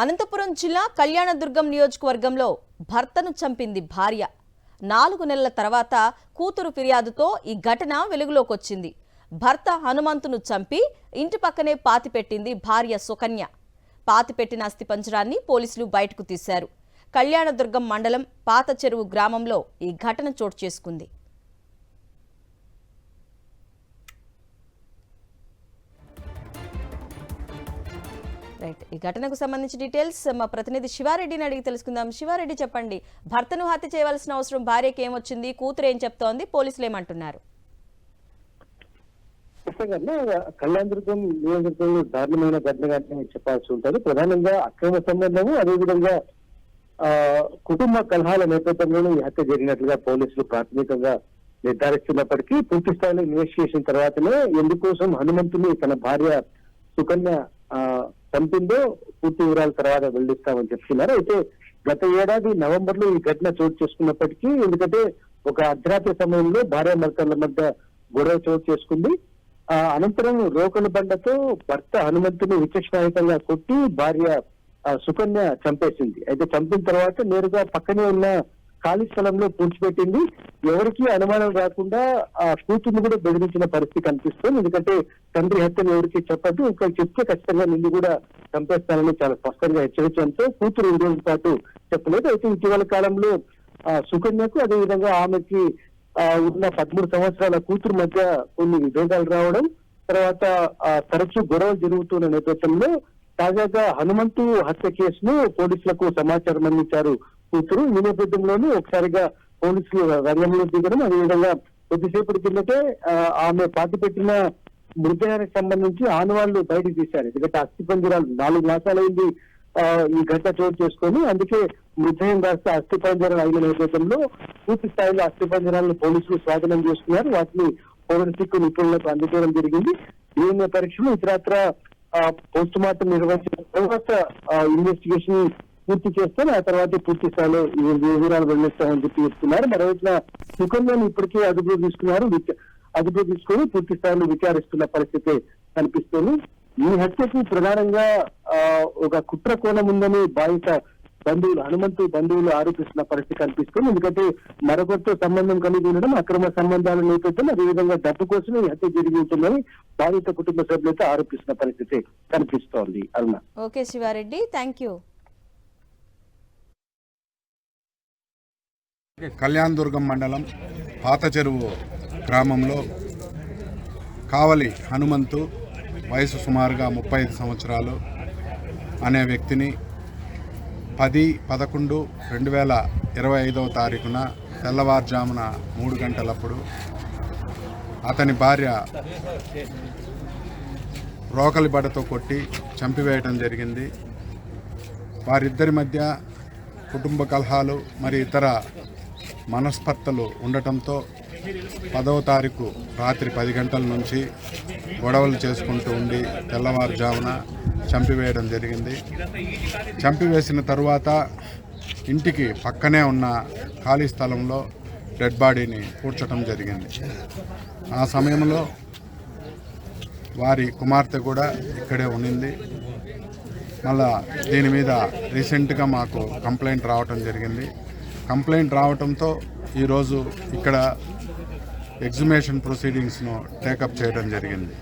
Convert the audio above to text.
అనంతపురం జిల్లా కళ్యాణదుర్గం నియోజకవర్గంలో భర్తను చంపింది భార్య. 4 నెలల తర్వాత కూతురు ఫిర్యాదుతో ఈ ఘటన వెలుగులోకొచ్చింది. భర్త హనుమంతును చంపి ఇంటి పక్కనే పాతిపెట్టింది భార్య సుకన్య. పాతిపెట్టిన అస్థిపంజరాన్ని పోలీసులు బయటకు తీశారు. కళ్యాణదుర్గం మండలం పాత చెరువు గ్రామంలో ఈ ఘటన చోటు చేసుకుంది. ఈ ఘటనకు సంబంధించి డీటెయిల్స్ మా ప్రతినిధి శివారెడ్డిని అడిగి తెలుసుకుందాం. శివారెడ్డి, చెప్పండి, భర్తను హత్య చేయవలసిన అవసరం భార్యకి ఏమొచ్చింది? కూతురు ఏం చెప్తోంది? పోలీసులు ఏమంటున్నారు? కళ్యాణదుర్గం నియోజకవర్గంలో దారుణమైన ఘటనగా చెప్పాల్సి ఉంటుంది. ప్రధానంగా అక్రమ సంబంధము, అదేవిధంగా కుటుంబ కలహాల నేపథ్యంలోనే ఈ హత్య జరిగినట్లుగా పోలీసులు ప్రాథమికంగా నిర్ధారిస్తున్నప్పటికీ పూర్తి స్థాయిలో ఇన్వెస్టిగేషన్ తర్వాతనే ఎందుకోసం హనుమంతుని తన భార్య సుకన్య చంపిందో పూర్తి వివరాల తర్వాత వెల్లడిస్తామని చెప్తున్నారు. అయితే గత ఏడాది నవంబర్ లో ఈ ఘటన చోటు చేసుకున్నప్పటికీ, ఎందుకంటే ఒక అర్ధరాత్రి సమయంలో భార్య భర్తల మధ్య గొడవ చోటు చేసుకుంది. అనంతరం రోకల బండతో భర్త హనుమంతుని విచక్షణాయుతంగా కొట్టి భార్య సుకన్య చంపేసింది. అయితే చంపిన తర్వాత నేరుగా పక్కనే ఉన్న ఖాళీ స్థలంలో పూడ్చిపెట్టింది. ఎవరికి అనుమానం రాకుండా ఆ కూతుర్ని కూడా బెదిరించిన పరిస్థితి కనిపిస్తుంది. ఎందుకంటే తండ్రి హత్యను ఎవరికి చెప్పద్దు, ఇక్కడ చెప్తే ఖచ్చితంగా నిన్ను కూడా చంపేస్తానని చాలా స్పష్టంగా హెచ్చరించడంతో కూతురు 2 రోజుల పాటు చెప్పలేదు. అయితే ఇటీవల కాలంలో సుకన్యకు, అదేవిధంగా ఆమెకి ఉన్న 13 సంవత్సరాల కూతురు మధ్య కొన్ని విభేదాలు రావడం, తర్వాత తరచూ గొడవలు జరుగుతున్న నేపథ్యంలో తాజాగా హనుమంతు హత్య కేసును పోలీసులకు సమాచారం అందించారు కూతురు. ఈ నేపథ్యంలోనే ఒకసారిగా పోలీసులు రంగంలో దిగడం, అదేవిధంగా కొద్దిసేపటి కిందటే ఆమె పాతిపెట్టిన మృతదేహానికి సంబంధించి ఆనవాళ్లు బయటకు తీశారు. ఎందుకంటే అస్థిపంజరాలు 4 మాసాలైంది ఈ ఘటన చోటు చేసుకొని, అందుకే మృతదేహం కాస్త అస్థిపంజరాలు అయిన నేపథ్యంలో పూర్తి స్థాయిలో అస్థిపంజరాలను పోలీసులు స్వాధీనం చేసుకున్నారు. వాటిని ఫోరెన్సిక్ నిపుణులకు అందజేయడం జరిగింది. DNA పరీక్షలు ఇతరత్ర పోస్ట్ మార్టం నిర్వహించిన తర్వాత ఇన్వెస్టిగేషన్ పూర్తి చేస్తే ఆ తర్వాత పూర్తి స్థాయిలో ఈ వివరాలు వెల్లడిస్తామని చెప్పి చెప్తున్నారు. మరోవైపున సుకన్యను ఇప్పటికే అదుపు తీసుకొని పూర్తి స్థాయిలో విచారిస్తున్న పరిస్థితి కనిపిస్తుంది. ఈ హత్యకు ప్రధానంగా ఒక కుట్ర కోణం ఉందని బాధిత బంధువులు, హనుమంతు బంధువులు ఆరోపిస్తున్న పరిస్థితి కనిపిస్తుంది. ఎందుకంటే మరొకరితో సంబంధం కలిగి ఉండడం, అక్రమ సంబంధాల నేపథ్యం, అదేవిధంగా డబ్బు కోసమే ఈ హత్య జరిగి ఉంటుందని బాధిత కుటుంబ సభ్యులతో ఆరోపిస్తున్న పరిస్థితి కనిపిస్తోంది. Aruna. Okay Shiva Reddy, thank you. Kalyandurgam మండలం పాత చెరువు గ్రామంలో కావలి హనుమంతు, వయసు సుమారుగా 35 సంవత్సరాలు అనే వ్యక్తిని 10/11/2025 తారీఖున తెల్లవారుజామున 3 గంటలప్పుడు అతని భార్య రోకలి బడతో కొట్టి చంపివేయటం జరిగింది. వారిద్దరి మధ్య కుటుంబ కలహాలు మరి ఇతర మనస్పర్ధలు ఉండటంతో 10వ తారీఖు రాత్రి 10 గంటల నుంచి గొడవలు చేసుకుంటూ ఉండి తెల్లవారుజామున చంపివేయడం జరిగింది. చంపివేసిన తరువాత ఇంటికి పక్కనే ఉన్న ఖాళీ స్థలంలో డెడ్ బాడీని పూడ్చడం జరిగింది. ఆ సమయంలో వారి కుమార్తె కూడా ఇక్కడే ఉండింది. మళ్ళా దీని మీద రీసెంట్గా మాకు కంప్లైంట్ రావటం జరిగింది. కంప్లైంట్ రావటంతో ఈరోజు ఇక్కడ ఎగ్జుమేషన్ ప్రొసీడింగ్స్ను టేకప్ చేయడం జరిగింది.